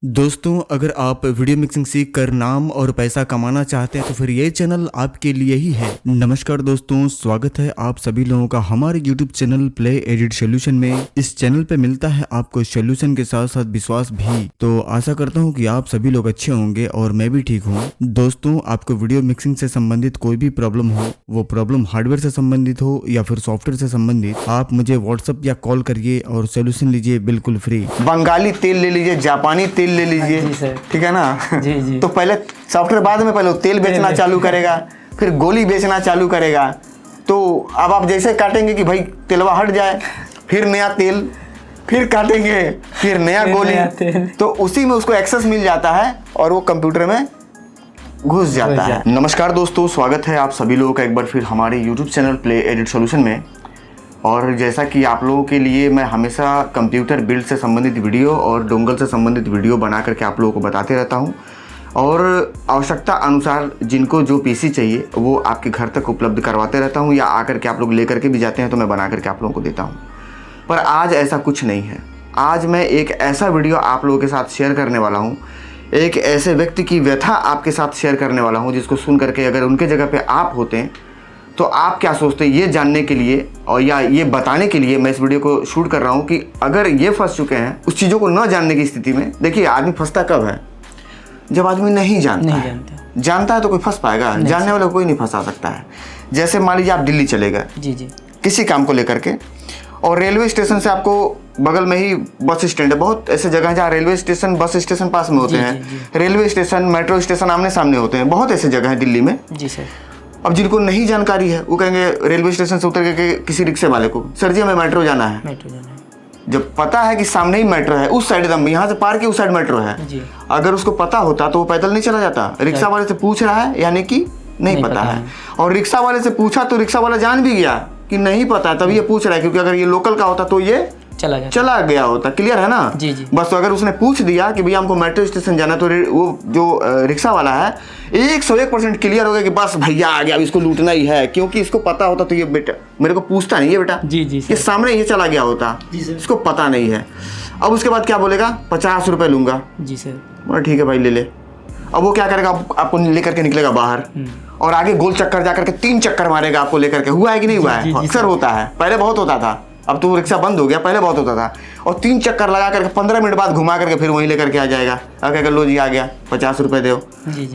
दोस्तों, अगर आप वीडियो मिक्सिंग सीख कर नाम और पैसा कमाना चाहते हैं तो फिर ये चैनल आपके लिए ही है। नमस्कार दोस्तों, स्वागत है आप सभी लोगों का हमारे YouTube channel play edit solution में। इस चैनल पे मिलता है आपको सोल्यूशन के साथ साथ विश्वास भी। तो आशा करता हूँ कि आप सभी लोग अच्छे होंगे और मैं भी ठीक हूँ। दोस्तों, आपको वीडियो मिक्सिंग से संबंधित कोई भी प्रॉब्लम हो, वो प्रॉब्लम हार्डवेयर से संबंधित हो या फिर सॉफ्टवेयर से संबंधित, आप मुझे व्हाट्सएप या कॉल करिए और सोल्यूशन लीजिए बिल्कुल फ्री। बंगाली तेल ले लीजिए, जापानी तेल ले लीजिए, ठीक है ना। जी जी। तो पहले सॉफ्टवेयर, बाद में पहले तेल बेचना चालू करेगा, फिर गोली बेचना चालू करेगा। तो अब आप जैसे काटेंगे कि भाई तेलवा हट जाए, फिर नया तेल, फिर काटेंगे, फिर नया गोली, तो उसी में उसको एक्सेस मिल जाता है और वो कंप्यूटर में घुस जाता है। नमस्कार दोस्तों, स्वागत है आप सभी लोगों का एक बार फिर हमारे YouTube channel play edit solution में। और जैसा कि आप लोगों के लिए मैं हमेशा कंप्यूटर बिल्ड से संबंधित वीडियो और डोंगल से संबंधित वीडियो बना करके आप लोगों को बताते रहता हूं, और आवश्यकता अनुसार जिनको जो पीसी चाहिए वो आपके घर तक उपलब्ध करवाते रहता हूं, या आकर के आप लोग लेकर के भी जाते हैं तो मैं बना करके आप लोगों को देता हूं। पर आज ऐसा कुछ नहीं है। आज मैं एक ऐसा वीडियो आप लोगों के साथ शेयर करने वाला हूँ, एक ऐसे व्यक्ति की व्यथा आपके साथ शेयर करने वाला हूँ जिसको सुन करके अगर उनके जगह पर आप होते हैं तो आप क्या सोचते हैं, ये जानने के लिए और या ये बताने के लिए मैं इस वीडियो को शूट कर रहा हूँ कि अगर ये फंस चुके हैं उस चीज़ों को न जानने की स्थिति में। देखिए, आदमी फंसता कब है? जब आदमी नहीं जानता है। जानता है तो कोई फंस पाएगा? जानने वाला कोई नहीं फंसा सकता है। जैसे मान लीजिए आप दिल्ली चले गए जी जी किसी काम को लेकर के, और रेलवे स्टेशन से आपको बगल में ही बस स्टैंड है। बहुत ऐसे जगह हैं जहाँ रेलवे स्टेशन बस स्टेशन पास में होते हैं, रेलवे स्टेशन मेट्रो स्टेशन आमने सामने होते हैं। बहुत ऐसे जगह है दिल्ली में जी सर। अब जिनको नहीं जानकारी है वो कहेंगे रेलवे स्टेशन से उतर के किसी रिक्शे वाले को, सर जी हमें मेट्रो जाना है। जब पता है कि सामने ही मेट्रो है, उस साइड एकदम यहाँ से पार के उस साइड मेट्रो है, अगर उसको पता होता तो वो पैदल नहीं चला जाता। रिक्शा वाले से पूछ रहा है यानी कि नहीं पता है, और रिक्शा वाले से पूछा तो रिक्शा वाला जान भी गया कि नहीं पता है, तभी ये पूछ रहा है। क्योंकि अगर ये लोकल का होता तो ये चला गया होता। क्लियर है ना जी जी। बस तो अगर उसने पूछ दिया कि भैया हमको मेट्रो स्टेशन जाना, तो वो जो रिक्शा वाला है 101% क्लियर हो गया कि बस भैया आ गया, अब इसको लूटना ही है। क्योंकि इसको पता होता तो ये बेटा मेरे को पूछता नहीं है बेटा जी जी, ये सामने ये चला गया होता, इसको पता नहीं है। अब उसके बाद क्या बोलेगा, 50 रुपये लूंगा जी सर। ठीक है भाई ले ले। अब वो क्या करेगा, आपको लेकर के निकलेगा बाहर और आगे गोल चक्कर जाकर के 3 चक्कर मारेगा आपको लेकर के। हुआ है कि नहीं हुआ है? अक्सर होता है, पहले बहुत होता था, अब तो रिक्शा बंद हो गया, पहले बहुत होता था। और 3 चक्कर लगा करके 15 मिनट बाद घुमा करके फिर वहीं लेकर के आ जाएगा। अगर लो जी आ गया, 50 रुपये दो।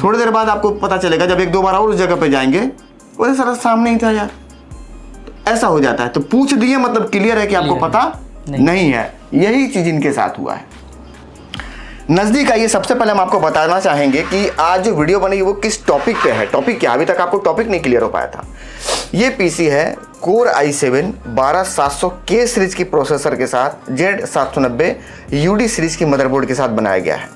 थोड़ी देर बाद आपको पता चलेगा, जब 1-2 बार और उस जगह पे जाएंगे, वो सारा सामने ही था यार। ऐसा हो जाता है। तो पूछ दिए मतलब क्लियर है कि आपको पता नहीं है। यही चीज इनके साथ हुआ है। नजदीक आइए, सबसे पहले हम आपको बताना चाहेंगे कि आज जो वीडियो बनेगी वो किस टॉपिक पे है। टॉपिक क्या, अभी तक आपको टॉपिक नहीं क्लियर हो पाया था। ये पीसी है कोर i7 12700K सीरीज की प्रोसेसर के साथ Z790 UD सीरीज की मदरबोर्ड के साथ बनाया गया है।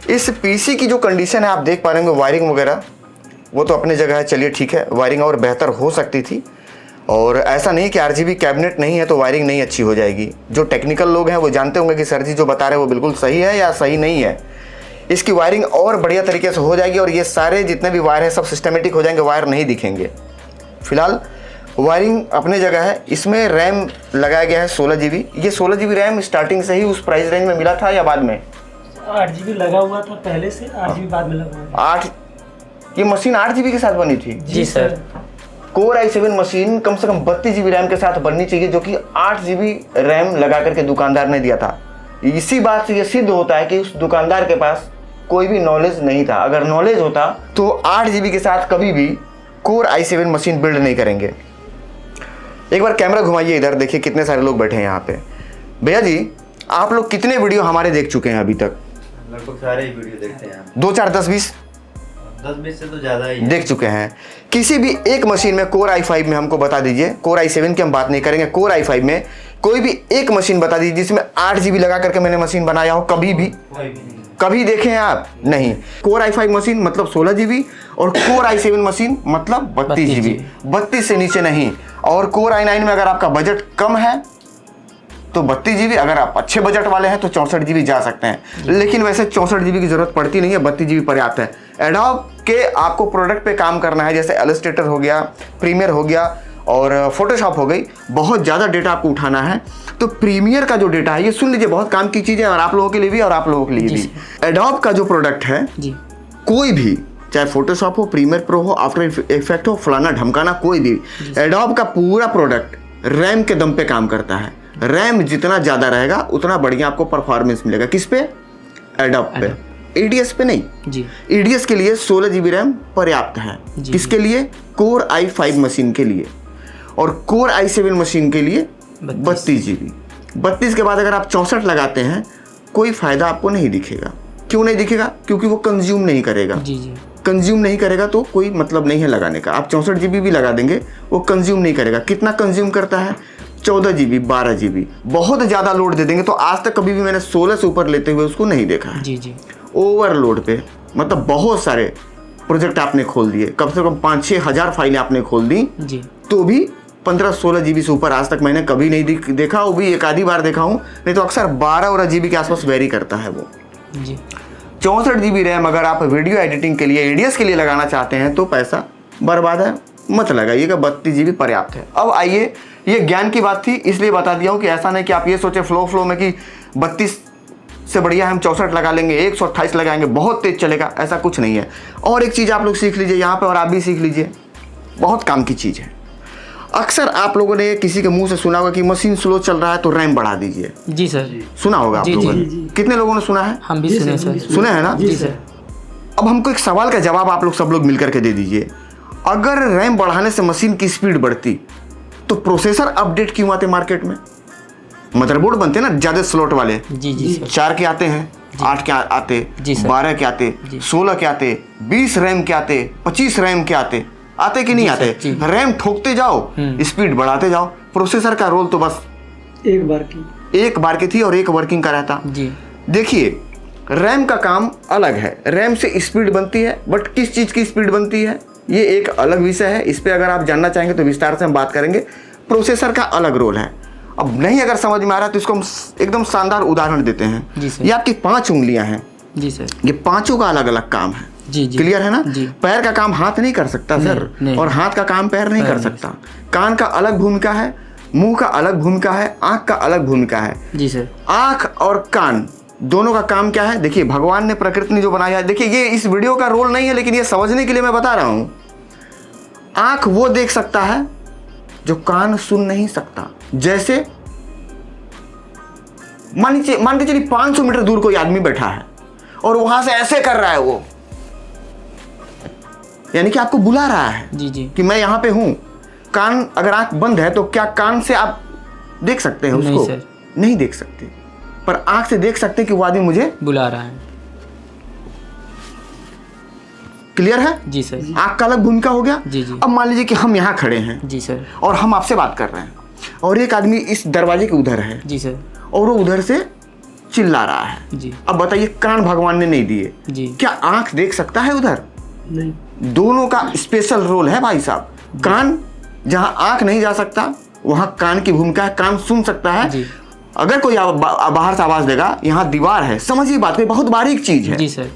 इस पीसी की जो कंडीशन है आप देख पा रहे होंगे, वायरिंग वगैरह वो तो अपनी जगह है, चलिए ठीक है। वायरिंग और बेहतर हो सकती थी, और ऐसा नहीं कि RGB कैबिनेट नहीं है तो वायरिंग नहीं अच्छी हो जाएगी। जो टेक्निकल लोग हैं वो जानते होंगे कि सर जी जो बता रहे हैं वो बिल्कुल सही है या सही नहीं है। इसकी वायरिंग और बढ़िया तरीके से हो जाएगी, और ये सारे जितने भी वायर हैं सब सिस्टमेटिक हो जाएंगे, वायर नहीं दिखेंगे। फिलहाल वायरिंग अपने जगह है। इसमें रैम लगाया गया है 16 GB। ये 16 GB रैम स्टार्टिंग से ही उस प्राइस रेंज में मिला था या बाद में? 8 GB लगा हुआ था पहले से, 8 GB बाद में लगा हुआ। 8, ये मशीन 8 GB के साथ बनी थी जी सर। कोर i7 मशीन कम से कम 32 GB रैम के साथ बननी चाहिए, जो कि 8 GB रैम लगा करके दुकानदार ने दिया था। इसी बात से ये सिद्ध होता है कि उस दुकानदार के पास कोई भी नॉलेज नहीं था। अगर नॉलेज होता तो 8 GB के साथ कभी भी कोर i7 मशीन बिल्ड नहीं करेंगे। एक बार कैमरा घुमाइए इधर, देखिए कितने सारे लोग बैठे हैं यहाँ पे। भैया जी, आप लोग कितने वीडियो हमारे देख चुके हैं अभी तक? लगभग सारे ही वीडियो देखते हैं। 2, 4, 10, 20 से तो ज्यादा ही देख चुके हैं। किसी भी एक मशीन में कोर i5 में हमको बता दीजिए, कोर i7 की हम बात नहीं करेंगे, कोर i5 में कोई भी एक मशीन बता दीजिए जिसमें 8 GB लगा करके मैंने मशीन बनाया हो। कभी भी कभी देखे हैं आप? नहीं। कोर i5 मशीन मतलब 16 GB, और कोर i7 मशीन मतलब 32 GB, 32 से नीचे नहीं। और कोर i9 में अगर आपका बजट कम है तो 32 GB, अगर आप अच्छे बजट वाले हैं तो 64 GB जा सकते हैं। लेकिन वैसे 64 GB की जरूरत पड़ती नहीं है, 32 GB पर्याप्त है। एडोब के आपको प्रोडक्ट पे काम करना है, जैसे इलस्ट्रेटर हो गया, प्रीमियर हो गया, और फोटोशॉप हो गई, बहुत ज़्यादा डेटा आपको उठाना है तो प्रीमियर का जो डेटा है ये सुन लीजिए, बहुत काम की चीज़ है और आप लोगों के लिए भी और आप लोगों के लिए भी। एडोब का जो प्रोडक्ट है जी कोई भी, चाहे फोटोशॉप हो, प्रीमियर प्रो हो, आफ्टर इफेक्ट हो, फलाना ढमकाना, कोई भी, एडोब का पूरा प्रोडक्ट रैम के दम पे काम करता है। रैम जितना ज़्यादा रहेगा उतना बढ़िया आपको परफॉर्मेंस मिलेगा। किस पे? एडोब पे, एडीएस पे नहीं। जी एडीएस के लिए 16 GB रैम पर्याप्त है। जी। किसके लिए? कोर i5 मशीन के लिए, और कोर i7 मशीन के लिए 32 GB। 32 के बाद अगर आप 64 लगाते हैं कोई फ़ायदा आपको नहीं दिखेगा। क्यों नहीं दिखेगा? क्योंकि वो कंज्यूम नहीं करेगा। जी जी कंज्यूम नहीं करेगा तो कोई मतलब नहीं है लगाने का। आप 64 GB भी लगा देंगे वो कंज्यूम नहीं करेगा। कितना कंज्यूम करता है? 14 GB, 12 GB। बहुत ज़्यादा लोड दे देंगे तो आज तक कभी भी मैंने 16 से ऊपर लेते हुए उसको नहीं देखा है। जी जी ओवरलोड पे मतलब बहुत सारे प्रोजेक्ट आपने खोल दिए, कम से कम 5-6 हज़ार फाइलें आपने खोल दी, जी तो भी 15-16 GB से ऊपर आज तक मैंने कभी नहीं देखा। वो भी एक आधी बार देखा हूँ, नहीं तो अक्सर 12 GB के आसपास वेरी करता है वो। जी 64 GB रैम अगर आप वीडियो एडिटिंग के लिए, एडीएस के लिए लगाना चाहते हैं तो पैसा बर्बाद है, मत लगाइएगा। 32 GB पर्याप्त है। अब आइए, ये ज्ञान की बात थी इसलिए बता दिया हूँ कि ऐसा नहीं कि आप ये सोचे फ्लो में कि 32 से बढ़िया हम 64 लगा लेंगे, 128 लगाएंगे, बहुत तेज चलेगा, ऐसा कुछ नहीं है। और एक चीज़ आप लोग सीख लीजिए यहाँ पे, और आप भी सीख लीजिए, बहुत काम की चीज़ है। अक्सर आप लोगों ने किसी के मुंह से सुना होगा कि मशीन स्लो चल रहा है तो रैम बढ़ा दीजिए। जी सर, सुना होगा आप जी, लोगों जी, ने? जी। कितने लोगों ने सुना है? हम भी जी सुने सर, सर। सुने हैं ना? जी सर। अब हमको एक सवाल का जवाब आप लोग सब लोग मिलकर के दे दीजिए। अगर रैम बढ़ाने से मशीन की स्पीड बढ़ती तो प्रोसेसर अपडेट क्यों आते मार्केट में? मदरबोर्ड बनते हैं ना ज़्यादा स्लॉट वाले, जी जी सर। 4 के आते हैं, 8 के आते, जी सर। 12 के आते, जी। 16 के आते, 20 रैम के आते, 25 रैम के आते कि नहीं जी आते? सर, जी। रैम ठोकते जाओ, स्पीड बढ़ाते जाओ। प्रोसेसर का रोल तो बस एक बार की थी और एक वर्किंग का रहता। जी देखिए, रैम का काम अलग है, रैम से स्पीड बनती है, बट किस चीज़ की स्पीड बनती है ये एक अलग विषय है। इस पे अगर आप जानना चाहेंगे तो विस्तार से हम बात करेंगे। प्रोसेसर का अलग रोल है। अब नहीं अगर समझ में आ रहा है तो इसको हम एकदम शानदार उदाहरण देते हैं। जी सर। ये आपकी 5 उंगलियां हैं, जी सर। ये पांचों का अलग अलग काम है। जी जी क्लियर है ना? जी। पैर का काम हाथ नहीं कर सकता सर, नहीं। और हाथ का काम पैर नहीं कर सकता। कान का अलग भूमिका है, मुंह का अलग भूमिका है, आंख का अलग भूमिका है। जी सर। आंख और कान दोनों का काम क्या है? देखिए, भगवान ने, प्रकृति ने जो बनाया है, देखिए ये इस वीडियो का रोल नहीं है लेकिन ये समझने के लिए मैं बता रहा हूं। आंख वो देख सकता है जो कान सुन नहीं सकता। जैसे मान के चलिए 500 मीटर दूर कोई आदमी बैठा है और वहां से ऐसे कर रहा है वो, यानी कि आपको बुला रहा है जी जी कि मैं यहां पे हूं। कान, अगर आंख बंद है तो क्या कान से आप देख सकते हैं उसको? नहीं सर। नहीं देख सकते, पर आंख से देख सकते हैं कि वो आदमी मुझे बुला रहा है। क्लियर है? जी सर। आंख का अलग भूमिका हो गया। जी जी। अब मान लीजिए कि हम यहाँ खड़े हैं जी सर। और हम आपसे बात कर रहे हैं और एक आदमी इस दरवाजे के उधर है जी सर। और वो उधर से चिल्ला रहा है। जी अब बताइए, कान भगवान ने नहीं दिए, जी क्या आंख देख सकता है उधर? नहीं। दोनों का स्पेशल रोल है भाई साहब। कान, जहां आंख नहीं जा सकता वहां कान की भूमिका है, कान सुन सकता है। जी। अगर कोई बाहर से आवाज देगा, यहाँ दीवार है, समझिए बात को, बहुत बारीक चीज है। जी सर।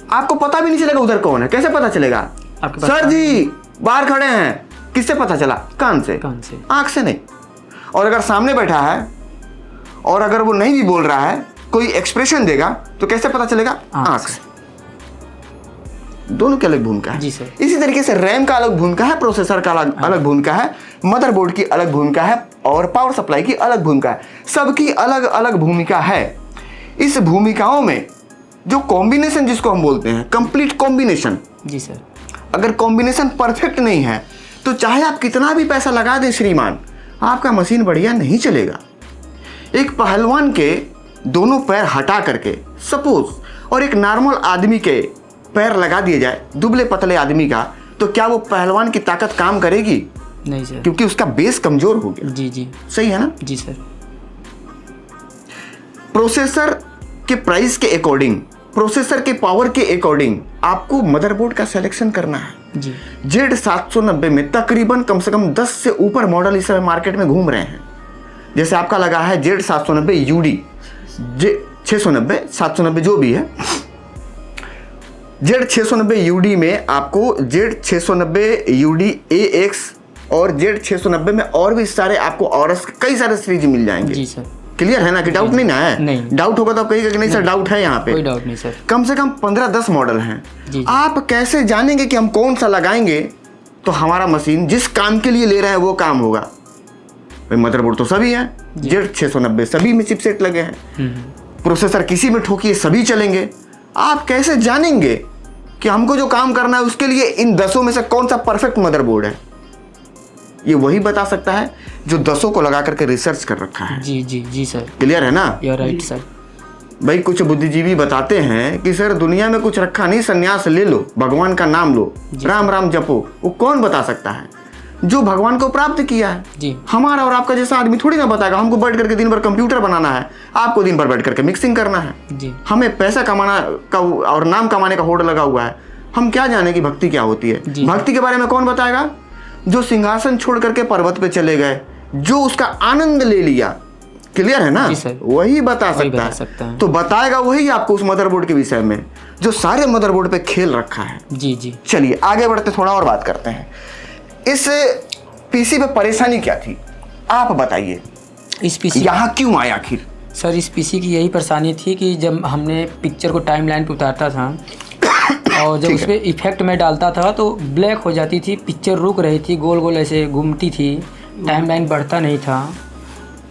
आपको पता भी नहीं चलेगा उधर कौन है। कैसे पता चलेगा? आपके पास सर जी बाहर खड़े हैं, किससे पता चला? कान से, कान से। आंख से नहीं। और अगर सामने बैठा है और अगर वो नहीं भी बोल रहा है, कोई एक्सप्रेशन देगा तो कैसे पता चलेगा? आंख से। दोनों की अलग भूमिका है। जी सर। इसी तरीके से रैम का अलग भूमिका है, प्रोसेसर का अलग भूमिका है, मदरबोर्ड की अलग भूमिका है और पावर सप्लाई की अलग भूमिका है। सबकी अलग अलग भूमिका है। इस भूमिकाओं में जो कॉम्बिनेशन जिसको हम बोलते हैं, कंप्लीट कॉम्बिनेशन, जी सर। अगर कॉम्बिनेशन परफेक्ट नहीं है तो चाहे आप कितना भी पैसा लगा दें श्रीमान, आपका मशीन बढ़िया नहीं चलेगा। एक पहलवान के दोनों पैर हटा करके सपोज और एक नॉर्मल आदमी के पैर लगा दिए जाए, दुबले पतले आदमी का, तो क्या वो पहलवान की ताकत काम करेगी? नहीं सर। क्योंकि उसका बेस कमजोर हो गया। जी जी। सही है ना? जी सर। प्रोसेसर के प्राइस के अकॉर्डिंग, प्रोसेसर के पावर के अकॉर्डिंग आपको मदरबोर्ड का सिलेक्शन करना है। जी। Z790 में तकरीबन कम से कम 10 से ऊपर मॉडल इस समय मार्केट में घूम रहे हैं। जैसे आपका लगा है Z790 UD, 690, 790 जो भी है, Z690 UD में आपको Z690 UD AX और Z690 में और भी सारे आपको और कई सारे सीरीज मिल जाएंगे। जी सर। क्लियर है ना कि डाउट नहीं ना है? नहीं। डाउट होगा तो आप कहिएगा कि नहीं सर डाउट है यहाँ पे। कोई डाउट नहीं सर। कम से कम 15-10 मॉडल हैं। जी। आप कैसे जानेंगे कि हम कौन सा लगाएंगे तो हमारा मशीन जिस काम के लिए ले रहे हैं वो काम होगा? भाई मदरबोर्ड तो सभी है, Z690 सभी में चिपसेट लगे हैं, प्रोसेसर किसी में ठोकिए सभी चलेंगे। आप कैसे जानेंगे कि हमको जो काम करना है उसके लिए इन 10 में से कौन सा परफेक्ट मदरबोर्ड है? ये वही बता सकता है जो 10 को लगा करके रिसर्च कर रखा है। जी जी जी सर। क्लियर है ना? You are right sir. भाई कुछ बुद्धिजीवी बताते हैं कि सर दुनिया में कुछ रखा नहीं, संन्यास ले लो, भगवान का नाम लो, राम राम जपो। वो कौन बता सकता है? जो भगवान को प्राप्त किया है। जी। हमारा और आपका जैसा आदमी थोड़ी ना बताएगा। हमको बैठ करके दिन भर कंप्यूटर बनाना है, आपको दिन भर बैठ करके मिक्सिंग करना है। जी। हमें पैसा कमाना का और नाम कमाने का होड़ लगा हुआ है। हम क्या जाने कि भक्ति क्या होती है? भक्ति के बारे में कौन बताएगा? जो सिंहासन छोड़ करके पर्वत पे चले गए, जो उसका आनंद ले लिया। क्लियर है ना? जी सर। वही बता सकता है। तो बताएगा वही आपको उस मदरबोर्ड के विषय में जो सारे मदरबोर्ड पे खेल रखा है। जी जी। चलिए आगे बढ़ते थोड़ा और बात करते हैं। इस पीसी पे परेशानी क्या थी आप बताइए? इस पीसी यहाँ क्यों आया आखिर? सर इस पीसी की यही परेशानी थी कि जब हमने पिक्चर को टाइमलाइन पे उतारता था और जब उस पर इफेक्ट में डालता था तो ब्लैक हो जाती थी, पिक्चर रुक रही थी, गोल गोल ऐसे घूमती थी, टाइमलाइन बढ़ता नहीं था,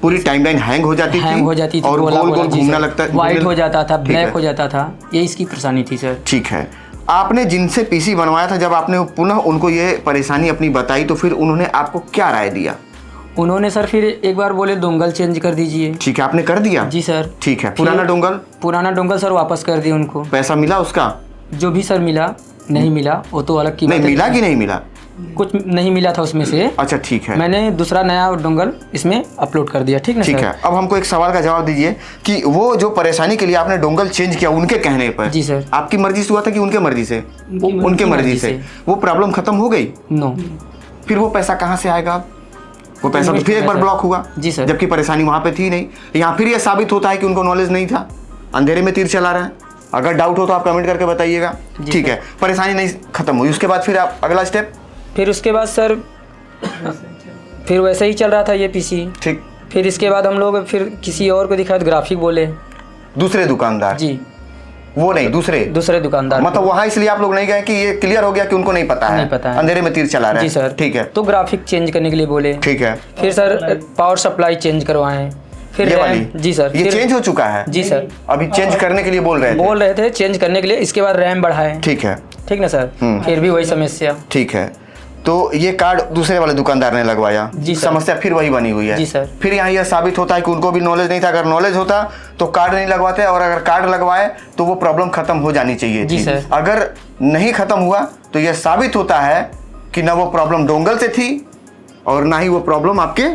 पूरी टाइमलाइन हैंग हो जाती थी और गोल गोल घूमना लगता, वाइट हो जाता था, ब्लैक हो जाता था। ये इसकी परेशानी थी सर। ठीक है। आपने जिनसे पीसी बनवाया था, जब आपने पुनः उनको ये परेशानी अपनी बताई तो फिर उन्होंने आपको क्या राय दिया? उन्होंने सर फिर एक बार बोले डोंगल चेंज कर दीजिए। ठीक है, आपने कर दिया? जी सर। ठीक है। पुराना डोंगल सर वापस कर दिया उनको। पैसा मिला उसका? जो भी सर मिला, नहीं मिला वो तो अलग की बात है। नहीं मिला कि नहीं मिला? कुछ नहीं मिला था उसमें से। अच्छा ठीक है। मैंने दूसरा नया डोंगल इसमें अपलोड कर दिया। ठीक ना? ठीक है। अब हमको एक सवाल का जवाब दीजिए कि वो जो परेशानी के लिए आपने डोंगल चेंज किया उनके कहने पर, जी सर, आपकी मर्जी से हुआ था कि उनके मर्जी से? उनके मर्जी से। वो प्रॉब्लम खत्म हो गई? नो। फिर वो पैसा कहाँ से आएगा? वो पैसा तो फिर एक बार ब्लॉक हुआ। जी सर। जबकि परेशानी वहां पे थी नहीं। यहाँ फिर ये साबित होता है कि उनको नॉलेज नहीं था, अंधेरे में तीर चला रहे हैं। अगर डाउट हो तो आप कमेंट करके बताइएगा। ठीक है, परेशानी नहीं खत्म हुई, उसके बाद फिर आप अगला स्टेप? फिर उसके बाद सर फिर वैसे ही चल रहा था ये पीसी। ठीक। फिर इसके बाद हम लोग फिर किसी और को दिखाया तो ग्राफिक बोले। दूसरे दुकानदार? जी। वो नहीं, दूसरे दुकानदार। मतलब वहां इसलिए आप लोग नहीं गए कि ये क्लियर हो गया कि उनको नहीं पता है, नहीं पता है, अंधेरे में तीर चला रहे हैं। जी सर। ठीक है। तो ग्राफिक चेंज करने के लिए बोले। ठीक है। फिर सर पावर सप्लाई चेंज करवाएं। फिर ये वाली? जी सर। ये चेंज हो चुका है? जी सर। अभी चेंज करने के लिए बोल रहे थे चेंज करने के लिए। इसके बाद रैम बढ़ाएं। ठीक है। ठीक ना सर? फिर भी वही समस्या। ठीक है। तो ये कार्ड दूसरे वाले दुकानदार ने लगवाया। जी सर। समस्या फिर वही बनी हुई है। जी सर। फिर यहाँ यह साबित होता है कि उनको भी नॉलेज नहीं था। अगर नॉलेज होता तो कार्ड नहीं लगवाते, और अगर कार्ड लगवाए तो वो प्रॉब्लम खत्म हो जानी चाहिए जी थी। सर। अगर नहीं खत्म हुआ तो यह साबित होता है कि ना वो प्रॉब्लम डोंगल से थी और ना ही वो प्रॉब्लम आपके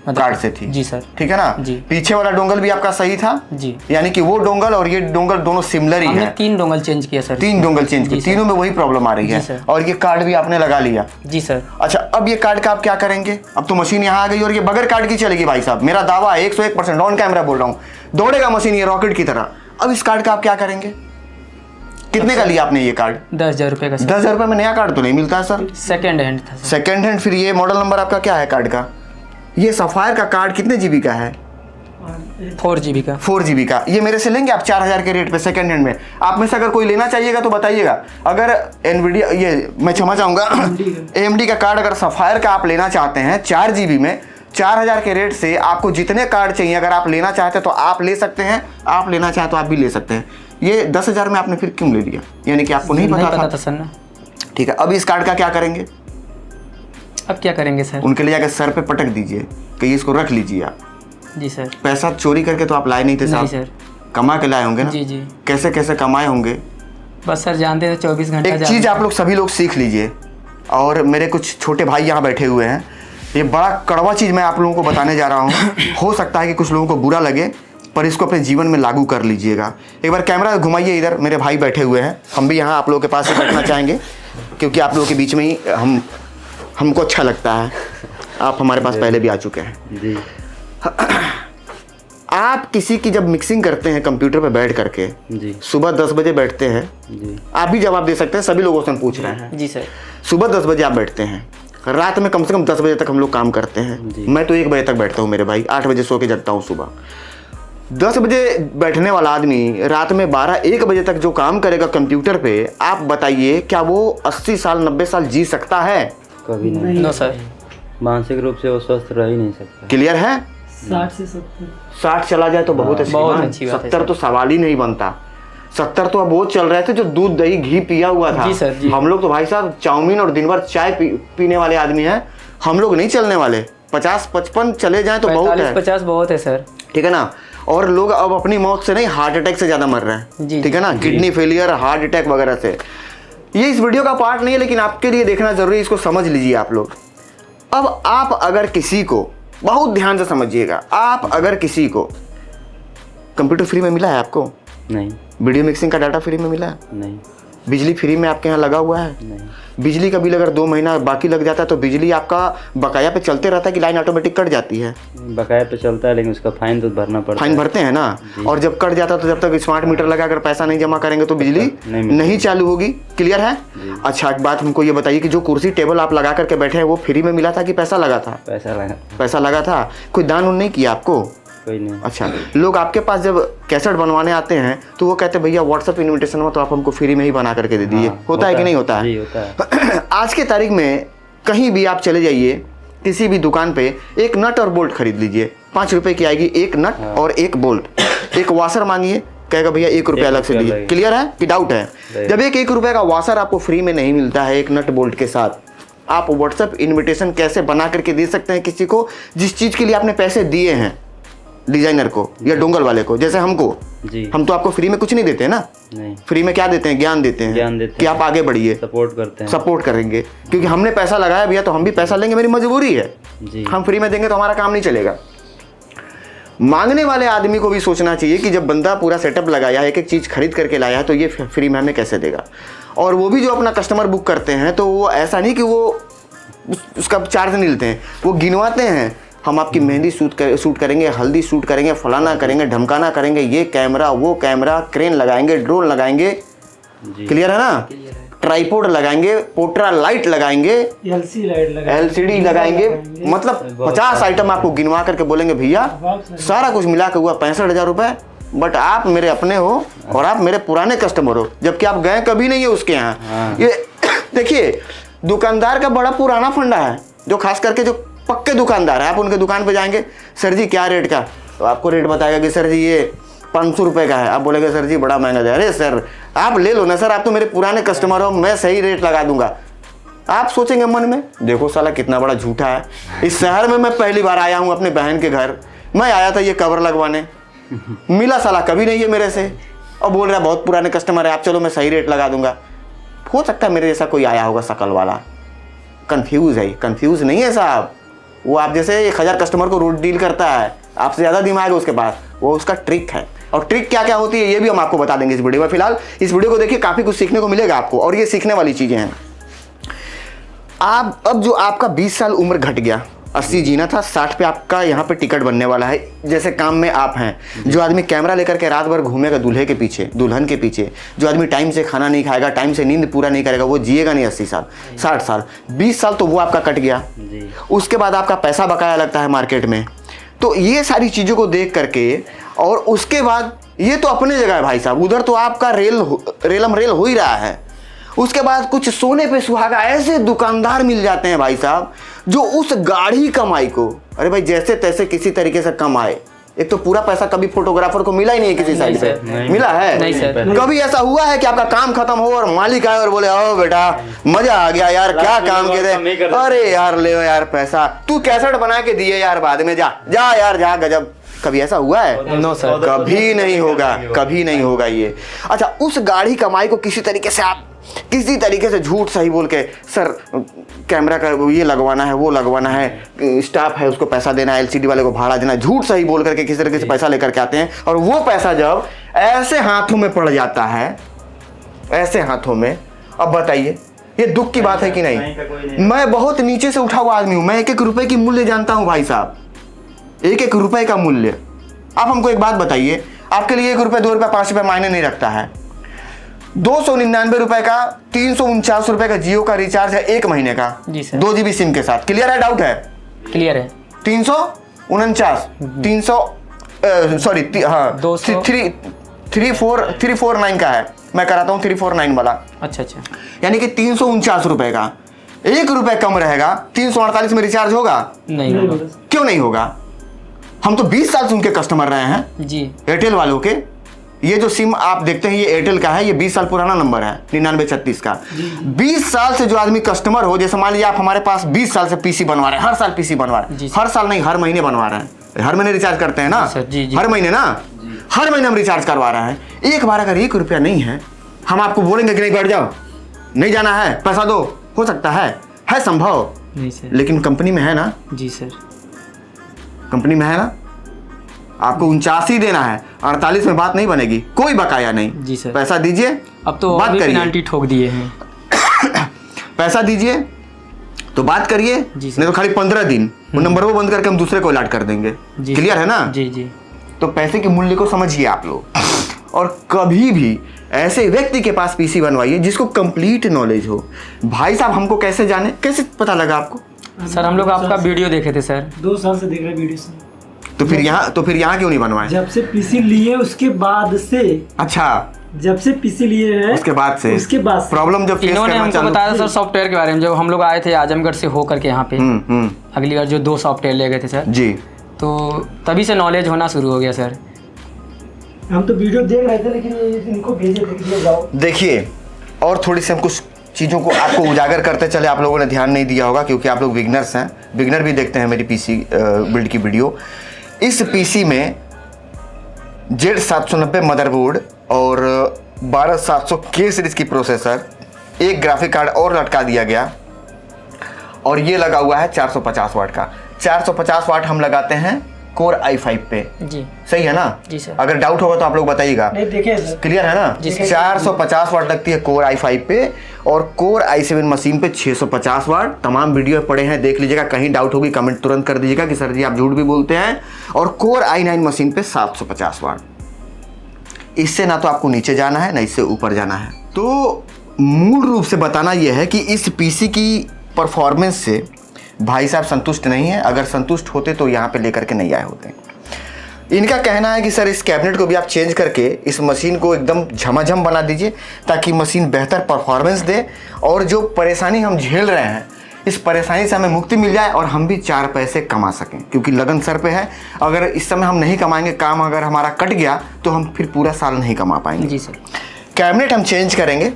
कार्ड से थी। जी सर। ठीक है ना? जी। पीछे वाला डोंगल भी आपका सही था? जी। यानी कि वो डोंगल और ये डोंगल दोनों सिमिलर ही हमने है। 3 डोंगल चेंज किया सर। 3 डोंगल चेंज किए, तीनों में वही प्रॉब्लम आ रही है। और ये कार्ड भी आपने लगा लिया? जी सर। अच्छा, अब ये कार्ड का आप क्या करेंगे? अब तो मशीन यहाँ आ गई और ये बगैर कार्ड की चलेगी भाई साहब। मेरा दावा है 101% ऑन कैमरा बोल रहा हूँ, दौड़ेगा मशीन ये रॉकेट की तरह। अब इस कार्ड का आप क्या करेंगे? कितने का लिया आपने ये कार्ड? 10,000 रुपए का। 10,000 रुपए में नया कार्ड तो नहीं मिलता है सर? सेकेंड हैंड था। Second hand. फिर ये मॉडल नंबर आपका क्या है कार्ड का? ये सफायर का कार्ड कितने जीबी का है? 4 GB का। 4 GB का। ये मेरे से लेंगे आप 4,000 के रेट पे सेकंड हैंड में? आप में से अगर कोई लेना चाहिएगा तो बताइएगा। अगर एनवीडिया, ये मैं क्षमा चाहूँगा, AMD का कार्ड अगर सफायर का आप लेना चाहते हैं 4 GB में 4,000 के रेट से, आपको जितने कार्ड चाहिए अगर आप लेना चाहते हैं तो आप ले सकते हैं। आप लेना चाहें तो आप भी ले सकते हैं। ये 10,000 में आपने फिर क्यों ले लिया? यानी कि आपको नहीं पता था सर ना। ठीक है। अब इस कार्ड का क्या करेंगे? अब क्या करेंगे सर? उनके लिए जाकर सर पे पटक दीजिए कि इसको रख लीजिए आप। जी सर। पैसा चोरी करके तो आप लाए नहीं थे साहब? नहीं सर। कमा के लाए होंगे ना? जी जी। कैसे कैसे कमाए होंगे? बस सर जानते थे 24 घंटा। एक चीज़ आप लोग सभी लोग सीख लीजिए, और मेरे कुछ छोटे भाई यहाँ बैठे हुए हैं, ये बड़ा कड़वा चीज़ मैं आप लोगों को बताने जा रहा हूँ। हो सकता है कि कुछ लोगों को बुरा लगे, पर इसको अपने जीवन में लागू कर लीजिएगा। एक बार कैमरा घुमाइए इधर, मेरे भाई बैठे हुए हैं। हम भी यहाँ आप लोगों के पास ही बैठना चाहेंगे क्योंकि आप लोगों के बीच में ही हमको अच्छा लगता है। आप हमारे पास पहले भी आ चुके हैं। आप किसी की जब मिक्सिंग करते हैं कंप्यूटर पे बैठ करके, जी सुबह 10 बजे बैठते हैं, जी आप भी जवाब दे सकते हैं, सभी लोगों से हम पूछ रहे हैं। जी सर। सुबह 10 बजे आप बैठते हैं, रात में कम से कम 10 बजे तक हम लोग काम करते हैं। मैं तो 1 बजे तक बैठता हूँ मेरे भाई, 8 बजे सो के जगता हूँ सुबह। 10 बजे बैठने वाला आदमी रात में 12-1 बजे तक जो काम करेगा कंप्यूटर पे, आप बताइए क्या वो 80 साल 90 साल जी सकता है? कभी नहीं। No sir. मानसिक रूप से वो स्वस्थ रह ही नहीं सकता। क्लियर है? 60 से 70। 60 चला जाए तो बहुत अच्छी बहुत बात, अच्छी बात है 70 तो सवाल ही नहीं बनता। 70 तो अब वो चल रहे थे जो दूध दही घी पिया हुआ था। जी सर, जी। हम लोग तो भाई साहब चाउमीन और दिन भर चाय पीने वाले आदमी हैं, हम लोग नहीं चलने वाले। 50-55 चले जाएं तो बहुत है, 45-50 बहुत है सर। ठीक है ना। और लोग अब अपनी मौत से नहीं, हार्ट अटैक से ज्यादा मर रहे हैं, जी, ठीक है ना, किडनी फेलियर, हार्ट अटैक वगैरह से। ये इस वीडियो का पार्ट नहीं है, लेकिन आपके लिए देखना जरूरी है, इसको समझ लीजिए आप लोग। अब आप अगर किसी को, बहुत ध्यान से समझिएगा, आप अगर किसी को कंप्यूटर फ्री में मिला है आपको, नहीं वीडियो मिक्सिंग का डाटा फ्री में मिला है, नहीं बिजली फ्री में आपके यहाँ लगा हुआ है, नहीं बिजली का बिल अगर 2 महीना बाकी लग जाता है तो बिजली आपका बकाया पे चलते रहता है कि लाइन ऑटोमेटिक कट जाती है? बकाया पे चलता है, लेकिन उसका फाइन तो भरना पड़ता फाइन है। भरते हैं ना। और जब कट जाता है तो जब तक स्मार्ट मीटर लगा कर पैसा नहीं जमा करेंगे तो बिजली नहीं चालू होगी। क्लियर है? अच्छा, एक बात हमको ये बताइए कि जो कुर्सी टेबल आप लगा करके बैठे हैं वो फ्री में मिला था कि पैसा लगा था? पैसा लगा था। कोई दान उन नहीं किया आपको? कोई नहीं। अच्छा, लोग आपके पास जब कैसेट बनवाने आते हैं तो वो कहते हैं भैया व्हाट्सएप इनविटेशन में तो आप हमको फ्री में ही बना करके दे दीजिए। होता है कि नहीं होता है? जी होता है। आज के तारीख में कहीं भी आप चले जाइए, किसी भी दुकान पे एक नट और बोल्ट खरीद लीजिए, 5 रुपए की आएगी एक नट और एक बोल्ट। एक वाशर मांगिए, कहेगा भैया 1 रुपया अलग से दीजिए। क्लियर है कि डाउट है? जब एक 1 रुपये का वाशर आपको फ्री में नहीं मिलता है एक नट बोल्ट के साथ, आप व्हाट्सएप इनविटेशन कैसे बना करके दे सकते हैं किसी को जिस चीज के लिए आपने पैसे दिए हैं, डिजाइनर को या डोंगल वाले को? जैसे हमको, जी हम तो आपको फ्री में कुछ नहीं देते ना। नहीं, फ्री में क्या देते हैं? ज्ञान देते हैं, ज्ञान देते कि आप आगे बढ़िए, सपोर्ट करते हैं। सपोर्ट करेंगे, क्योंकि हमने पैसा लगाया भैया तो हम भी पैसा लेंगे, मेरी मजबूरी है। जी हम फ्री में देंगे तो हमारा काम नहीं चलेगा। मांगने वाले आदमी को भी सोचना चाहिए कि जब बंदा पूरा सेटअप लगाया है, एक एक चीज खरीद करके लाया है, तो ये फ्री में हमें कैसे देगा। और वो भी जो अपना कस्टमर बुक करते हैं तो वो ऐसा नहीं कि वो उसका चार्ज नहीं लेते हैं, वो गिनवाते हैं, हम आपकी मेहंदी शूट करेंगे, हल्दी शूट करेंगे, फलाना करेंगे, ढमकाना करेंगे, ये कैमरा वो कैमरा, क्रेन लगाएंगे, ड्रोन लगाएंगे। क्लियर है ना? ट्राइपोड लगाएंगे, पोट्रा लाइट लगाएंगे, LCD लगाएंगे, मतलब 50 आइटम आपको गिनवा करके बोलेंगे भैया सारा कुछ मिला के हुआ 65,000 रुपए। बट आप मेरे अपने हो और आप मेरे पुराने कस्टमर हो, जबकि आप गए कभी नहीं है उसके यहाँ। ये देखिए, दुकानदार का बड़ा पुराना फंडा है, जो खास करके जो पक्के दुकानदार है, आप उनके दुकान पे जाएंगे, सर जी क्या रेट का, तो आपको रेट बताएगा कि सर जी ये 500 रुपये का है। आप बोलेंगे सर जी बड़ा महंगा है। अरे सर आप ले लो ना सर, आप तो मेरे पुराने कस्टमर हो, मैं सही रेट लगा दूंगा। आप सोचेंगे मन में, देखो साला कितना बड़ा झूठा है। इस शहर में मैं पहली बार आया हूँ अपने बहन के घर, मैं आया था ये कवर लगवाने, मिला साला कभी नहीं है मेरे से, और बोल रहा बहुत पुराने कस्टमर है, आप चलो मैं सही रेट लगा दूंगा। हो सकता है मेरे जैसा कोई आया होगा शकल वाला, कंफ्यूज है। कंफ्यूज नहीं है साहब, वो आप जैसे 1000 कस्टमर को रोड डील करता है, आपसे ज़्यादा दिमाग है उसके पास, वो उसका ट्रिक है। और ट्रिक क्या क्या होती है ये भी हम आपको बता देंगे इस वीडियो में। फिलहाल इस वीडियो को देखिए, काफ़ी कुछ सीखने को मिलेगा आपको, और ये सीखने वाली चीज़ें हैं। आप अब जो आपका 20 साल उम्र घट गया, 80 जीना था, 60 पे आपका यहाँ पे टिकट बनने वाला है। जैसे काम में आप हैं, जो आदमी कैमरा लेकर के रात भर घूमेगा दूल्हे के पीछे, दुल्हन के पीछे, जो आदमी टाइम से खाना नहीं खाएगा, टाइम से नींद पूरा नहीं करेगा, वो जिएगा नहीं 80 साल 60 साल। 20 साल तो वो आपका कट गया। उसके बाद आपका पैसा बकाया लगता है मार्केट में। तो ये सारी चीज़ों को देख करके, और उसके बाद ये तो अपने जगह है भाई साहब, उधर तो आपका रेलम रेल हो ही रहा है। उसके बाद कुछ सोने पे सुहागा ऐसे दुकानदार मिल जाते हैं भाई साहब, जो उस गाढ़ी कमाई को, अरे भाई जैसे तैसे किसी तरीके से कमाए। एक तो पूरा पैसा कभी फोटोग्राफर को मिला ही नहीं किसी साइड से, मिला है? नहीं सर। कभी ऐसा हुआ है कि आपका काम खत्म हो और मालिक आए और बोले ओ बेटा मजा आ गया यार, क्या काम किए थे, अरे यार ले यार पैसा, तू कैसेट बना के दिए यार, बाद में जा जा यार जा, गजब। कभी ऐसा हुआ है? नो सर, कभी नहीं होगा, कभी नहीं होगा ये। अच्छा, उस गाढ़ी कमाई को किसी तरीके से आप किसी तरीके से झूठ सही बोल के, सर कैमरा का ये लगवाना है, वो लगवाना है, स्टाफ है उसको पैसा देना है, LCD वाले को भाड़ा देना है, झूठ सही बोल करके किसी तरीके से पैसा लेकर के आते हैं। और वो पैसा जब ऐसे हाथों में पड़ जाता है, ऐसे हाथों में, अब बताइए ये दुख की बात है कि नहीं? मैं बहुत नीचे से उठा हुआ आदमी हूं, मैं 1-1 रुपए की मूल्य जानता हूं भाई साहब, 1-1 रुपए का मूल्य। आप हमको एक बात बताइए, आपके लिए 1 रुपये 2 रुपये 5 रुपये मायने नहीं रखता है। 299 रुपए का 349 रुपए का जियो का रिचार्ज है 1 महीने का। जी सर। 2 GB सिम के साथ। क्लियर है? डाउट है? क्लियर है। 349 का है, मैं कराता हूँ 349 वाला। अच्छा अच्छा। यानी कि 349 रुपए का 1 रुपए कम रहेगा। 348 में रिचार्ज होगा? नहीं होगा। क्यों नहीं होगा? हम तो 20 साल से उनके कस्टमर रहे हैं जी। एयरटेल वालों के। ये जो सिम आप देखते हैं ये एयरटेल का है, ये 20 साल पुराना नंबर है 9936 का। 20 साल से जो आदमी कस्टमर हो, जैसे मान लीजिए आप हमारे पास 20 साल से पीसी बनवा रहे हैं, हर साल पीसी बनवा रहे हैं, हर साल नहीं हर महीने बनवा रहे हैं, हर महीने रिचार्ज करते हैं ना सर, जी, जी। हर महीने ना, हर महीने हम रिचार्ज करवा रहे हैं। एक बार अगर 1 रुपया नहीं है, हम आपको बोलेंगे कि नहीं बैठ जाओ, नहीं जाना है, पैसा दो, हो सकता है संभव, नहीं सर। लेकिन कंपनी में है ना, जी सर। कंपनी में है ना, आपको 49 ही देना है, 48 में बात नहीं बनेगी, कोई बकाया नहीं। जी सर। पैसा दीजिए, अब तो बात भी करिए। पेनाल्टी ठोक दिए हैं। पैसा दीजिए तो बात करिए, जी सर। नहीं तो खाली 15 दिन वो नंबर वो बंद करके हम दूसरे को अलॉट कर देंगे। जी क्लियर है ना? जी जी। तो पैसे के मूल्य को समझिए आप लोग। और कभी भी ऐसे व्यक्ति के पास पीसी बनवाइए जिसको कंप्लीट नॉलेज हो। भाई साहब हमको कैसे जाने, कैसे पता लगा आपको? सर हम लोग आपका वीडियो देखे थे सर। 2 साल से देख रहे वीडियो से। तो फिर यहाँ क्यों नहीं बनवाए? जब से पीसी लिए उसके बाद से। अच्छा, जब से पीसी लिए हैं उसके बाद से प्रॉब्लम जब फेस इन्होंने करना हमको चालू। बताया था सर सॉफ्टवेयर के बारे में, जब हम लोग आए थे आजमगढ़ से हो करके यहाँ पे अगली बार जो 2 सॉफ्टवेयर ले गए थे सर जी, तो तभी से नॉलेज होना शुरू हो गया सर। हम तो वीडियो देख रहे थे लेकिन इनको भेजे थे कि जाओ। देखिए, और थोड़ी सी हम कुछ चीज़ों को आपको उजागर करते चले, आप लोगों ने ध्यान नहीं दिया होगा क्योंकि आप लोग बिगनर्स हैं, बिगनर भी देखते हैं मेरी पीसी बिल्ड की वीडियो। इस पीसी में Z790 मदरबोर्ड और 12700K सीरीज की प्रोसेसर, एक ग्राफिक कार्ड और लटका दिया गया, और ये लगा हुआ है 450 वाट का। 450 वाट हम लगाते हैं कोर i5 पे। जी सही है ना? जी सर। अगर डाउट होगा तो आप लोग बताइएगा। नहीं देखे सर। क्लियर है ना? जी सर। 450 वाट लगती है कोर i5 पे, और कोर i7 मशीन पे 650 वाट। तमाम वीडियो पड़े हैं, देख लीजिएगा। कहीं डाउट होगी कमेंट तुरंत कर दीजिएगा कि सर जी आप झूठ भी बोलते हैं। और कोर i9 मशीन पे 750 वाट। इससे ना तो आपको नीचे जाना है ना इससे ऊपर जाना है। तो मूल रूप से बताना यह है कि इस पीसी की परफॉर्मेंस से भाई साहब संतुष्ट नहीं है। अगर संतुष्ट होते तो यहाँ पे लेकर के नहीं आए होते। इनका कहना है कि सर इस कैबिनेट को भी आप चेंज करके इस मशीन को एकदम झमाझम बना दीजिए ताकि मशीन बेहतर परफॉर्मेंस दे, और जो परेशानी हम झेल रहे हैं इस परेशानी से हमें मुक्ति मिल जाए और हम भी 4 पैसे कमा सकें, क्योंकि लगन सर पे है। अगर इस समय हम नहीं कमाएंगे, काम अगर हमारा कट गया तो हम फिर पूरा साल नहीं कमा पाएंगे। जी सर। कैबिनेट हम चेंज करेंगे,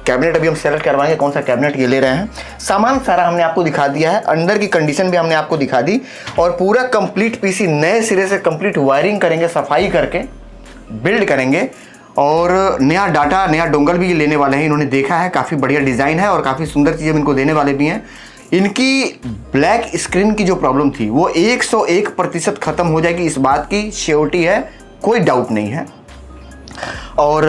कैबिनेट अभी हम सेलेक्ट करवाएंगे कौन सा कैबिनेट ये ले रहे हैं। सामान सारा हमने आपको दिखा दिया है, अंदर की कंडीशन भी हमने आपको दिखा दी, और पूरा कंप्लीट पीसी नए सिरे से कंप्लीट वायरिंग करेंगे, सफाई करके बिल्ड करेंगे, और नया डाटा नया डोंगल भी लेने वाले हैं। इन्होंने देखा है, काफ़ी बढ़िया डिज़ाइन है और काफ़ी सुंदर चीज़ें इनको देने वाले भी हैं। इनकी ब्लैक स्क्रीन की जो प्रॉब्लम थी वो 101% ख़त्म हो जाएगी, इस बात की श्योरिटी है, कोई डाउट नहीं है। और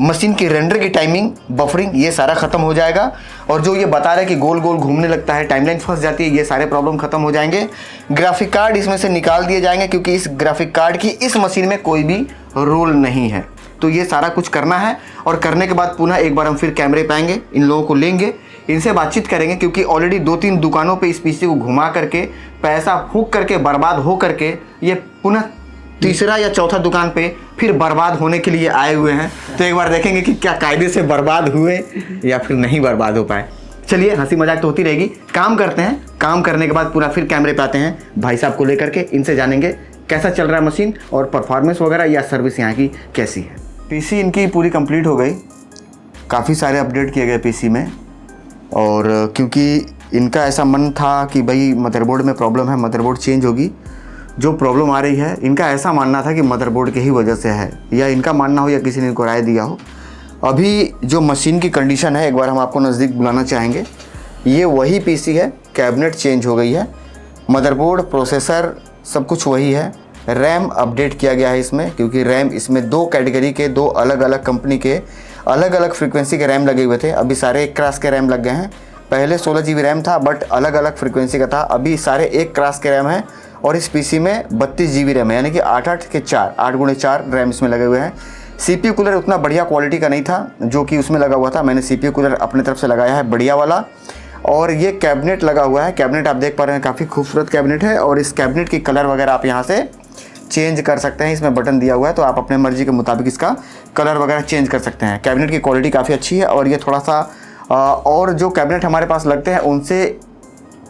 मशीन की रेंडर की टाइमिंग, बफरिंग, ये सारा ख़त्म हो जाएगा। और जो ये बता रहे हैं कि गोल गोल घूमने लगता है, टाइमलाइन फंस जाती है, ये सारे प्रॉब्लम ख़त्म हो जाएंगे। ग्राफिक कार्ड इसमें से निकाल दिए जाएंगे क्योंकि इस ग्राफिक कार्ड की इस मशीन में कोई भी रोल नहीं है। तो ये सारा कुछ करना है, और करने के बाद पुनः एक बार हम फिर कैमरे पे आएंगे, इन लोगों को लेंगे, इनसे बातचीत करेंगे, क्योंकि ऑलरेडी 2-3 दुकानों पे इस पीसी को घुमा करके पैसा फूंक करके बर्बाद हो करके ये पुनः तीसरा या चौथा दुकान पे फिर बर्बाद होने के लिए आए हुए हैं। तो एक बार देखेंगे कि क्या कायदे से बर्बाद हुए या फिर नहीं बर्बाद हो पाए। चलिए, हंसी मजाक तो होती रहेगी, काम करते हैं। काम करने के बाद पूरा फिर कैमरे पे आते हैं भाई साहब को लेकर के, इनसे जानेंगे कैसा चल रहा है मशीन और परफॉर्मेंस वगैरह या सर्विस यहाँ की कैसी है। पीसी इनकी पूरी कंप्लीट हो गई, काफ़ी सारे अपडेट किए गए पीसी में, और क्योंकि इनका ऐसा मन था कि भाई मदरबोर्ड में प्रॉब्लम है, मदरबोर्ड चेंज होगी। जो प्रॉब्लम आ रही है, इनका ऐसा मानना था कि मदरबोर्ड के ही वजह से है, या इनका मानना हो या किसी ने इनको राय दिया हो। अभी जो मशीन की कंडीशन है, एक बार हम आपको नज़दीक बुलाना चाहेंगे। ये वही पीसी है, कैबिनेट चेंज हो गई है, मदरबोर्ड, प्रोसेसर सब कुछ वही है। रैम अपडेट किया गया है इसमें, क्योंकि रैम इसमें 2 कैटेगरी के, 2 अलग अलग कंपनी के अलग अलग फ्रीक्वेंसी के रैम लगे हुए थे। अभी सारे एक क्रास के रैम लग गए हैं। पहले 16 GB रैम था, बट अलग अलग फ्रीक्वेंसी का था। अभी सारे एक क्रास के रैम है और इस पीसी में 32 GB रैम है, यानी कि 8x4 रैम इसमें लगे हुए हैं। CPU कूलर उतना बढ़िया क्वालिटी का नहीं था जो कि उसमें लगा हुआ था, मैंने CPU कूलर अपने तरफ से लगाया है बढ़िया वाला। और ये कैबिनेट लगा हुआ है, कैबिनेट आप देख पा रहे हैं काफ़ी खूबसूरत कैबिनेट है। और इस कैबिनेट की कलर वगैरह आप यहाँ से चेंज कर सकते हैं, इसमें बटन दिया हुआ है तो आप अपने मर्जी के मुताबिक इसका कलर वगैरह चेंज कर सकते हैं। कैबिनेट की क्वालिटी काफ़ी अच्छी है और ये थोड़ा सा और जो कैबिनेट हमारे पास लगते हैं उनसे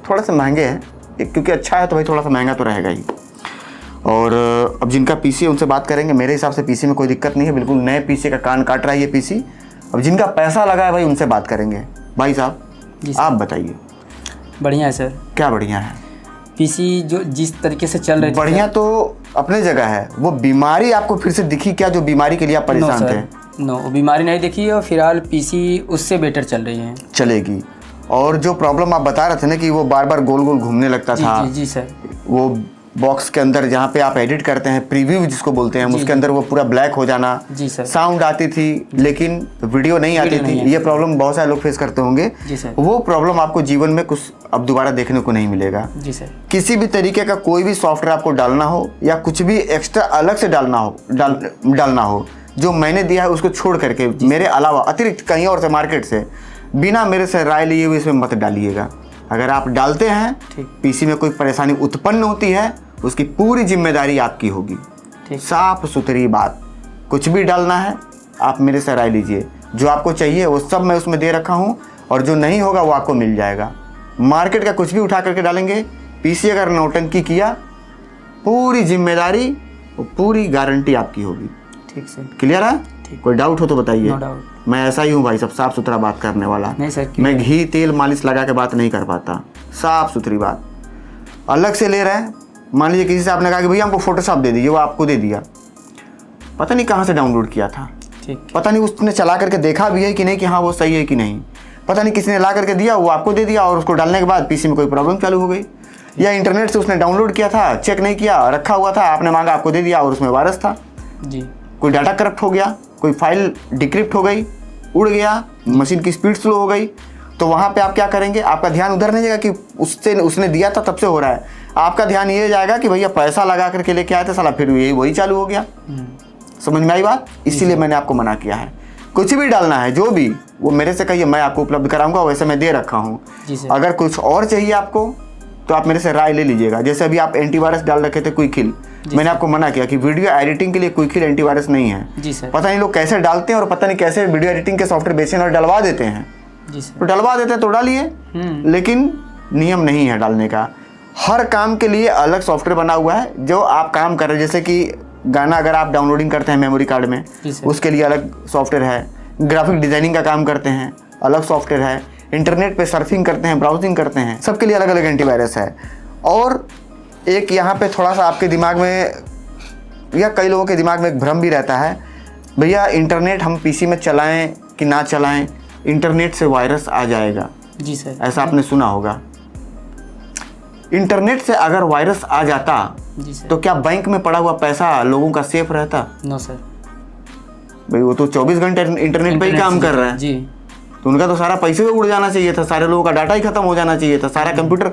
थोड़ा सा महंगे हैं, क्योंकि अच्छा है तो भाई थोड़ा सा महंगा तो रहेगा ही। और अब जिनका पीसी है उनसे बात करेंगे। मेरे हिसाब से पीसी में कोई दिक्कत नहीं है, बिल्कुल नए पीसी का कान काट रहा है ये पीसी। अब जिनका पैसा लगा है भाई उनसे बात करेंगे। भाई साहब आप बताइए। बढ़िया है सर। क्या बढ़िया है? पीसी जो जिस तरीके से चल रहे थे बढ़िया तो अपने जगह है, वो बीमारी आपको फिर से दिखी क्या जो बीमारी के लिए आप परेशान थे? नो, बीमारी नहीं दिखी और फिलहाल पीसी उससे बेटर चल रही है, चलेगी। और जो प्रॉब्लम आप बता रहे थे ना कि वो बार बार गोल गोल घूमने लगता था, जी सर, वो बॉक्स के अंदर जहाँ पे आप एडिट करते हैं, प्रीव्यू जिसको बोलते हैं, उसके अंदर वो पूरा ब्लैक हो जाना, जी सर, साउंड आती थी लेकिन वीडियो नहीं आती थी। ये प्रॉब्लम बहुत सारे लोग फेस करते होंगे। जी सर। वो प्रॉब्लम आपको जीवन में कुछ अब दोबारा देखने को नहीं मिलेगा। जी सर। किसी भी तरीके का कोई भी सॉफ्टवेयर आपको डालना हो या कुछ भी एक्स्ट्रा अलग से डालना हो जो मैंने दिया है उसको छोड़ करके, मेरे अलावा अतिरिक्त कहीं और से मार्केट से बिना मेरे से राय लिए हुए इसमें मत डालिएगा। अगर आप डालते हैं पीसी में कोई परेशानी उत्पन्न होती है उसकी पूरी जिम्मेदारी आपकी होगी। साफ सुथरी बात, कुछ भी डालना है आप मेरे से राय लीजिए, जो आपको चाहिए वो सब मैं उसमें दे रखा हूँ और जो नहीं होगा वो आपको मिल जाएगा। मार्केट का कुछ भी उठा करके डालेंगे, पीसी अगर नौटंकी किया पूरी जिम्मेदारी और पूरी गारंटी आपकी होगी। ठीक सर, क्लियर है? कोई डाउट हो तो बताइए। No doubt. मैं ऐसा ही हूँ भाई, सब साफ सुथरा बात करने वाला। नहीं सर, मैं घी तेल मालिश लगा के बात नहीं कर पाता, साफ सुथरी बात। अलग से ले रहे हैं, मान लीजिए किसी से आपने कहा कि भैया हमको फोटोशॉप दे दीजिए, वो आपको दे दिया, पता नहीं कहाँ से डाउनलोड किया था, पता नहीं उसने चला करके देखा भी है कि नहीं कि हाँ वो सही है कि नहीं, पता नहीं किसी ने ला करके दिया, वो आपको दे दिया और उसको डालने के बाद पीसी में कोई प्रॉब्लम चालू हो गई, या इंटरनेट से उसने डाउनलोड किया था, चेक नहीं किया, रखा हुआ था, आपने मांगा आपको दे दिया और उसमें वायरस था जी, कोई डाटा करप्ट हो गया, कोई फाइल डिक्रिप्ट हो गई, उड़ गया, मशीन की स्पीड स्लो हो गई, तो वहाँ पे आप क्या करेंगे? आपका ध्यान उधर नहीं जाएगा कि उसने दिया था तब से हो रहा है, आपका ध्यान ये जाएगा कि भैया पैसा लगा करके लेके आए थे साला, फिर यही वही चालू हो गया। समझ में आई बात? इसीलिए मैंने आपको मना किया है। कुछ भी डालना है जो भी, वो मेरे से कहिए, मैं आपको उपलब्ध कराऊंगा, वैसे मैं दे रखा हूँ। अगर कुछ और चाहिए आपको तो आप मेरे से राय ले लीजिएगा। जैसे अभी आप एंटीवायरस डाल रखे थे क्विकहिल, मैंने आपको मना किया कि वीडियो एडिटिंग के लिए क्विकहिल एंटीवायरस नहीं है। जी सर। पता नहीं लोग कैसे डालते हैं और पता नहीं कैसे वीडियो एडिटिंग के सॉफ्टवेयर बेचने और डलवा देते हैं। जी सर। तो डलवा देते हैं तो डालिए, लेकिन नियम नहीं है डालने का। हर काम के लिए अलग सॉफ्टवेयर बना हुआ है जो आप काम कर रहे हैं। जैसे कि गाना अगर आप डाउनलोडिंग करते हैं मेमोरी कार्ड में, उसके लिए अलग सॉफ्टवेयर है। ग्राफिक डिजाइनिंग का काम करते हैं, अलग सॉफ्टवेयर है। इंटरनेट पे सर्फिंग करते हैं, ब्राउजिंग करते हैं, सबके लिए अलग अलग एंटीवायरस है। और एक यहाँ पे थोड़ा सा आपके दिमाग में या कई लोगों के दिमाग में एक भ्रम भी रहता है, भैया इंटरनेट हम पीसी में चलाएं कि ना चलाएं, इंटरनेट से वायरस आ जाएगा। जी सर। ऐसा आपने सुना होगा। इंटरनेट से अगर वायरस आ जाता तो क्या बैंक में पड़ा हुआ पैसा लोगों का सेफ रहता? No sir. भाई वो तो 24 घंटे इंटरनेट पे ही काम कर रहे हैं जी, तो उनका तो सारा पैसे में उड़ जाना चाहिए था, सारे लोगों का डाटा ही खत्म हो जाना चाहिए था, सारा कंप्यूटर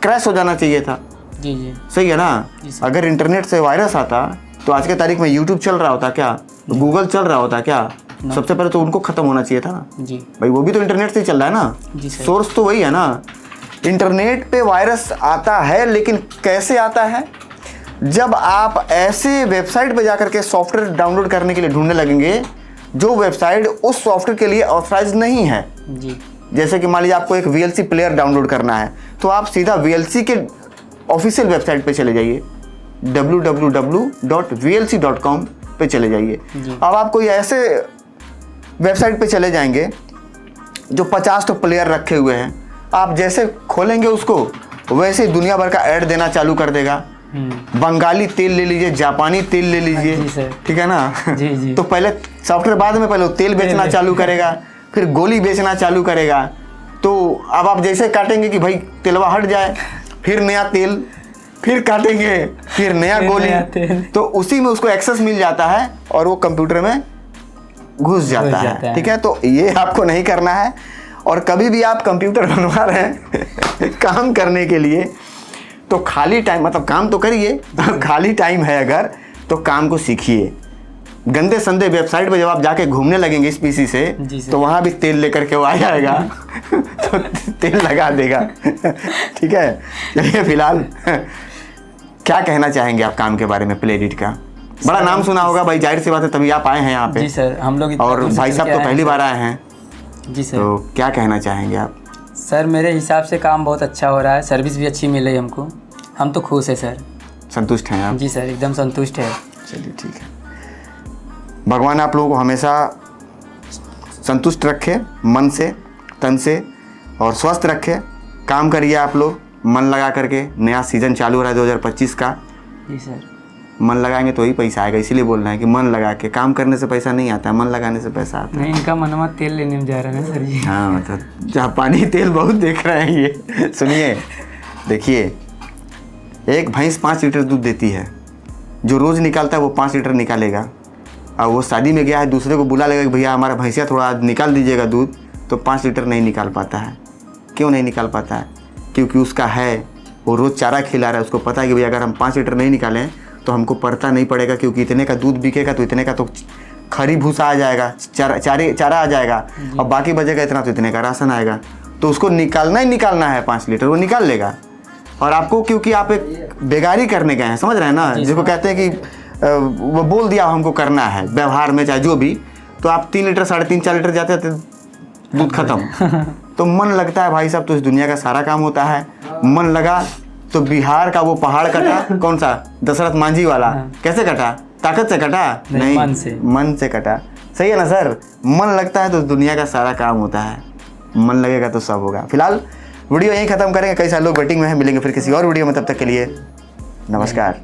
क्रैश हो जाना चाहिए था। जी जी, सही है ना? अगर इंटरनेट से वायरस आता तो आज के तारीख में यूट्यूब चल रहा होता क्या? गूगल चल रहा होता क्या? सबसे पहले तो उनको खत्म होना चाहिए था ना जी। भाई, वो भी तो इंटरनेट से ही चल रहा है ना, सोर्स तो वही है ना। इंटरनेट पे वायरस आता है, लेकिन कैसे आता है? जब आप ऐसे वेबसाइट पे जाकर के सॉफ्टवेयर डाउनलोड करने के लिए ढूंढने लगेंगे जो वेबसाइट उस सॉफ्टवेयर के लिए ऑथराइज नहीं है जी। जैसे कि मान लीजिए आपको एक VLC प्लेयर डाउनलोड करना है तो आप सीधा VLC के ऑफिशियल वेबसाइट पे चले जाइए, www.vlc.com पे चले जाइए। अब आप कोई ऐसे वेबसाइट पे चले जाएंगे जो 50 तो प्लेयर रखे हुए हैं, आप जैसे खोलेंगे उसको वैसे ही दुनिया भर का ऐड देना चालू कर देगा। बंगाली तेल ले लीजिए, जापानी तेल ले लीजिए, ठीक है ना? जी जी। तो पहले सॉफ्टवेयर बाद में पहले तेल बेचना चालू करेगा, फिर गोली बेचना चालू करेगा। तो अब आप जैसे काटेंगे कि भाई तेलवा हट जाए, फिर नया तेल, फिर काटेंगे, फिर नया गोली, तो उसी में उसको एक्सेस मिल जाता है और वो कंप्यूटर में घुस जाता है। ठीक है, तो ये आपको नहीं करना है। और कभी भी आप कंप्यूटर बनवा रहे हैं काम करने के लिए, तो खाली टाइम मतलब काम तो करिए, खाली टाइम है अगर तो काम को सीखिए। गंदे संदे वेबसाइट पे जब आप जाके घूमने लगेंगे इस पीसी से तो वहाँ भी तेल लेकर के वो आ जाएगा तो तेल लगा देगा। ठीक है, चलिए फिलहाल क्या कहना चाहेंगे आप काम के बारे में प्ले एडिट का? बड़ा नाम सुना होगा भाई, जाहिर सी बात है तभी आप आए हैं यहाँ पे। जी सर, हम लोग और भाई साहब तो पहली बार आए हैं, जी सर। तो क्या कहना चाहेंगे आप? सर मेरे हिसाब से काम बहुत अच्छा हो रहा है, सर्विस भी अच्छी मिल रही है हमको, हम तो खुश है सर। संतुष्ट हैं आप? जी सर, एकदम संतुष्ट है। चलिए ठीक है, भगवान आप लोगों को हमेशा संतुष्ट रखे, मन से तन से, और स्वस्थ रखे। काम करिए आप लोग मन लगा करके। नया सीज़न चालू हो रहा है 2025 का। जी सर, मन लगाएंगे तो ही पैसा आएगा, इसीलिए बोल रहे हैं कि मन लगा के काम करने से पैसा नहीं आता है, मन लगाने से पैसा आता है। नहीं इनका मनवा तेल लेने में जा रहा है ना सर जी। हाँ मतलब जापानी तेल बहुत देख रहे हैं ये। सुनिए, देखिए, एक भैंस 5 लीटर दूध देती है, जो रोज़ निकालता है वो 5 लीटर निकालेगा। और वो शादी में गया है, दूसरे को बुला लेगा कि भैया हमारा भैंसिया थोड़ा निकाल दीजिएगा दूध, तो 5 लीटर नहीं निकाल पाता है। क्यों नहीं निकाल पाता है? क्योंकि उसका है, वो रोज़ चारा खिला रहा है, उसको पता है कि भैया अगर हम 5 लीटर नहीं निकालें तो हमको पड़ता नहीं पड़ेगा, क्योंकि इतने का दूध बिकेगा तो इतने का तो खरी भूसा आ जाएगा, चारा आ जाएगा, और बाकी बचेगा इतना तो इतने का राशन आएगा। तो उसको निकालना ही निकालना है 5 लीटर, वो निकाल लेगा। और आपको क्योंकि आप एक बेगारी करने गए हैं, समझ रहे हैं ना, जिसको कहते हैं कि वो बोल दिया हमको करना है व्यवहार में चाहे जो भी, तो आप 3 लीटर 3.5 4 लीटर जाते थे, दूध खत्म। तो मन लगता है भाई साहब तो इस दुनिया का सारा काम होता है। मन लगा तो बिहार का वो पहाड़ कटा, कौन सा, दशरथ मांझी वाला, कैसे कटा? ताकत से कटा? नहीं, मन से कटा। सही है ना सर? मन लगता है तो दुनिया का सारा काम होता है, मन लगेगा तो सब होगा। फिलहाल वीडियो यहीं खत्म करेंगे, कई सारे लोग वेटिंग में हैं, मिलेंगे फिर किसी और वीडियो में, तब तक के लिए नमस्कार।